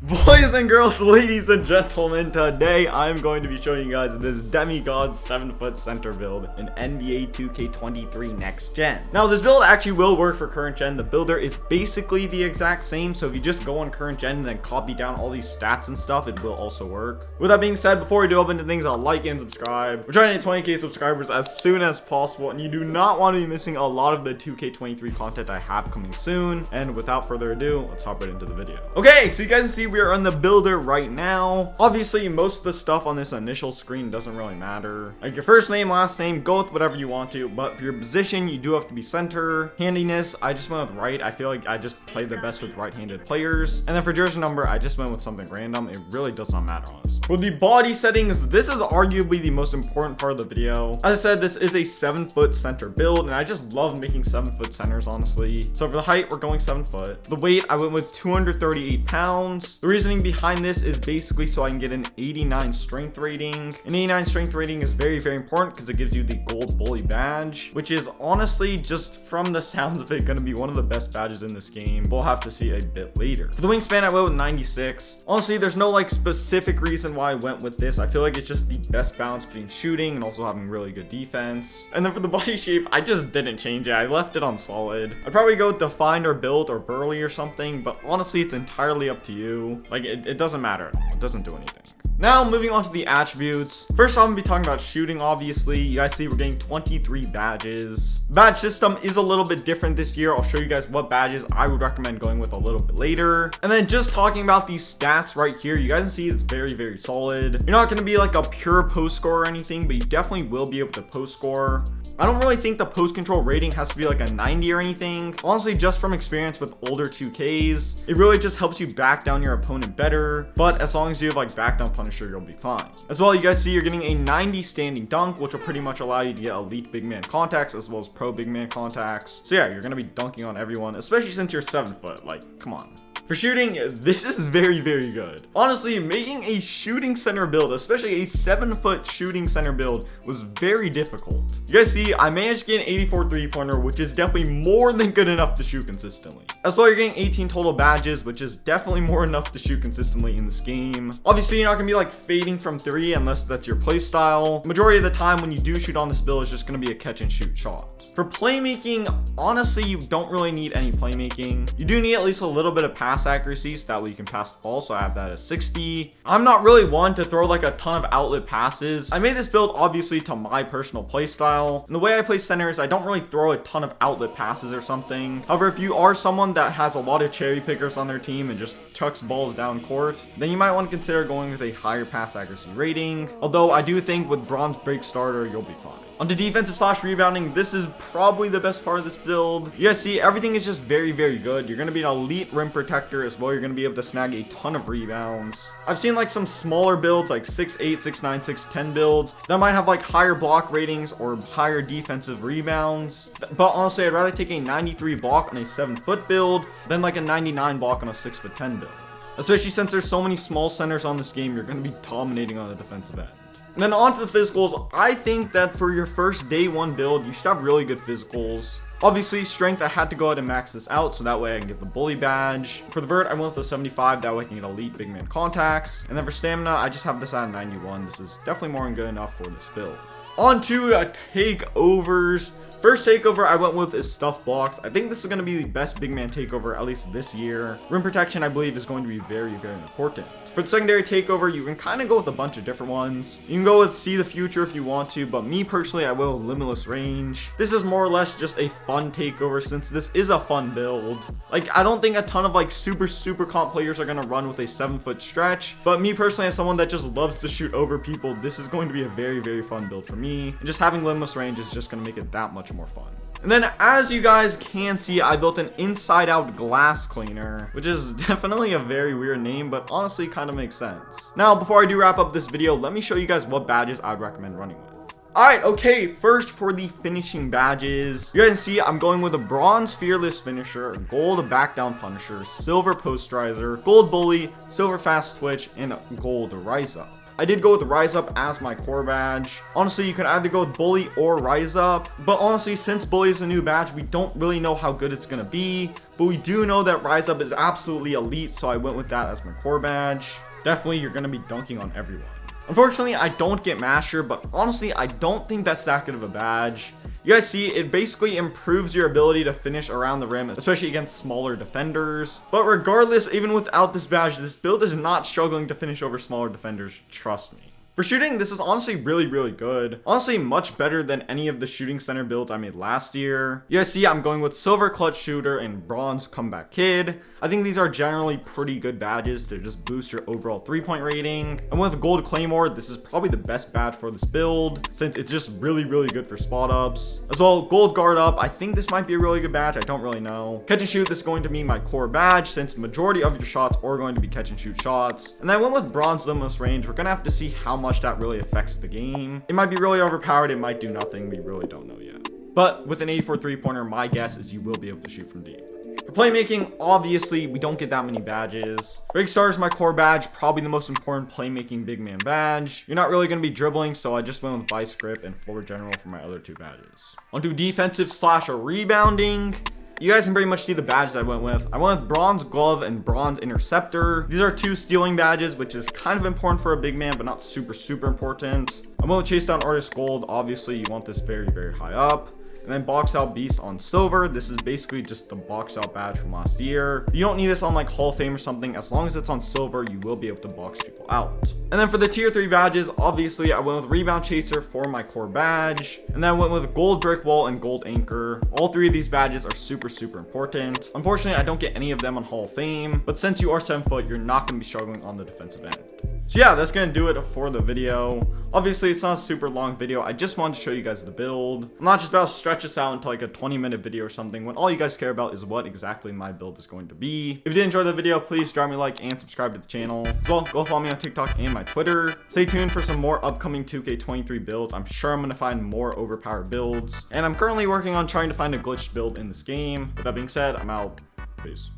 Boys and girls, ladies and gentlemen, today I'm going to be showing you guys this Demigod 7-foot center build in NBA 2K23 Next Gen. Now, this build actually will work for current gen. The builder is basically the exact same, so if you just go on current gen and then copy down all these stats and stuff, it will also work. With that being said, before we do open to things, I'll like and subscribe. We're trying to hit 20k subscribers as soon as possible, and you do not want to be missing a lot of the 2K23 content I have coming soon. And without further ado, let's hop right into the video. Okay, so you guys can see we are on the builder right now. Obviously, most of the stuff on this initial screen doesn't really matter. Like your first name, last name, go with whatever you want to, but for your position, you do have to be center. Handiness, I just went with right. I feel like I just played the best with right-handed players. And then for jersey number, I just went with something random. It really does not matter, honestly. For the body settings, this is arguably the most important part of the video. As I said, this is a 7-foot center build, and I just love making 7-foot centers, honestly. So for the height, we're going 7 foot. The weight, I went with 238 pounds. The reasoning behind this is basically so I can get an 89 strength rating. An 89 strength rating is very, very important because it gives you the gold bully badge, which is honestly, just from the sounds of it, gonna be one of the best badges in this game. We'll have to see a bit later. For the wingspan, I went with 96. Honestly, there's no like specific reason why I went with this. I feel like it's just the best balance between shooting and also having really good defense. And then for the body shape, I just didn't change it. I left it on solid. I'd probably go with defined or built or burly or something, but honestly, it's entirely up to you. Like it doesn't matter at all. It doesn't do anything. Now, moving on to the attributes. First, I'm going to be talking about shooting, obviously. You guys see we're getting 23 badges. Badge system is a little bit different this year. I'll show you guys what badges I would recommend going with a little bit later. And then just talking about these stats right here, you guys can see it's very, very solid. You're not going to be like a pure post scorer or anything, but you definitely will be able to post score. I don't really think the post control rating has to be like a 90 or anything. Honestly, just from experience with older 2Ks, it really just helps you back down your opponent better. But as long as you have like back down Punisher, you'll be fine. As well, you guys see you're getting a 90 standing dunk, which will pretty much allow you to get elite big man contacts as well as pro big man contacts. So yeah, you're going to be dunking on everyone, especially since you're 7 foot. Like, come on. For shooting, this is very, very good. Honestly, making a shooting center build, especially a 7-foot shooting center build, was very difficult. You guys see, I managed to get an 84 3-pointer, which is definitely more than good enough to shoot consistently. As well, you're getting 18 total badges, which is definitely more enough to shoot consistently in this game. Obviously, you're not going to be like fading from 3 unless that's your play style. Majority of the time when you do shoot on this build, it's just going to be a catch and shoot shot. For playmaking, honestly, you don't really need any playmaking. You do need at least a little bit of pass accuracy so that way you can pass the ball, so I have that at 60. I'm not really one to throw like a ton of outlet passes. I made this build obviously to my personal play style, and the way I play center is I don't really throw a ton of outlet passes or something. However, if you are someone that has a lot of cherry pickers on their team and just chucks balls down court, then you might want to consider going with a higher pass accuracy rating, although I do think with bronze break starter you'll be fine. On the defensive / rebounding, this is probably the best part of this build. You guys see, everything is just very, very good. You're going to be an elite rim protector as well. You're going to be able to snag a ton of rebounds. I've seen like some smaller builds, like 6'8", 6'9", 6'10 builds that might have like higher block ratings or higher defensive rebounds. But honestly, I'd rather take a 93 block on a 7-foot build than like a 99 block on a 6'10" build. Especially since there's so many small centers on this game, you're going to be dominating on the defensive end. And then on to the physicals. I think that for your first day 1 build, you should have really good physicals. Obviously, strength, I had to go ahead and max this out so that way I can get the bully badge. For the vert, I went with the 75, that way I can get elite big man contacts. And then for stamina, I just have this at 91. This is definitely more than good enough for this build. On to takeovers. First takeover I went with is stuff blocks. I think this is going to be the best big man takeover, at least this year. Rim protection, I believe, is going to be very, very important. For the secondary takeover, you can kind of go with a bunch of different ones. You can go with see the future if you want to, but me personally, I will limitless range. This is more or less just a fun takeover since this is a fun build. Like, I don't think a ton of like super comp players are going to run with a 7-foot stretch, but me personally, as someone that just loves to shoot over people, this is going to be a very, very fun build for me. And just having limitless range is just going to make it that much more fun. And then as you guys can see, I built an inside out glass cleaner, which is definitely a very weird name, but honestly kind of makes sense. Now, before I do wrap up this video, let me show you guys what badges I'd recommend running with. Alright, okay, first for the finishing badges. You guys can see I'm going with a bronze fearless finisher, gold back down punisher, silver posterizer, gold bully, silver fast twitch, and gold rise up. I did go with Rise Up as my core badge. Honestly, you can either go with Bully or Rise Up, but honestly, since Bully is a new badge, we don't really know how good it's gonna be, but we do know that Rise Up is absolutely elite, so I went with that as my core badge. Definitely, you're gonna be dunking on everyone. Unfortunately, I don't get Masher, but honestly, I don't think that's that good of a badge. You guys see, it basically improves your ability to finish around the rim, especially against smaller defenders. But regardless, even without this badge, this build is not struggling to finish over smaller defenders, trust me. For shooting, this is honestly really good. Honestly, much better than any of the shooting center builds I made last year. You guys see, I'm going with Silver Clutch Shooter and Bronze Comeback Kid. I think these are generally pretty good badges to just boost your overall 3-point rating. And with Gold Claymore, this is probably the best badge for this build, since it's just really good for spot ups. As well, Gold Guard Up, I think this might be a really good badge, I don't really know. Catch and Shoot, this is going to be my core badge, since majority of your shots are going to be catch and shoot shots. And I went with Bronze Limitless Range. We're gonna have to see how much that really affects the game. It might be really overpowered, it might do nothing, we really don't know yet. But with an 84 3-pointer, my guess is you will be able to shoot from deep. For playmaking, obviously, we don't get that many badges. Big Star is my core badge, probably the most important playmaking big man badge. You're not really going to be dribbling, so I just went with Vice Grip and Floor General for my other 2 badges. Onto defensive / rebounding. You guys can pretty much see the badges I went with. I went with Bronze Glove and Bronze Interceptor. These are 2 stealing badges, which is kind of important for a big man, but not super important. I went with Chase Down Artist Gold. Obviously, you want this very high up. And then Box Out Beast on Silver. This is basically just the Box Out badge from last year. You don't need this on like Hall of Fame or something. As long as it's on Silver, you will be able to box people out. And then for the tier 3 badges, obviously I went with Rebound Chaser for my core badge. And then I went with Gold Brick Wall and Gold Anchor. All 3 of these badges are super important. Unfortunately, I don't get any of them on Hall of Fame. But since you are 7 foot, you're not going to be struggling on the defensive end. So yeah, that's going to do it for the video. Obviously, it's not a super long video. I just wanted to show you guys the build. I'm not just about to stretch this out into like a 20-minute video or something when all you guys care about is what exactly my build is going to be. If you did enjoy the video, please drop me a like and subscribe to the channel. As well, go follow me on TikTok and my Twitter. Stay tuned for some more upcoming 2K23 builds. I'm sure I'm going to find more overpowered builds. And I'm currently working on trying to find a glitched build in this game. With that being said, I'm out. Peace.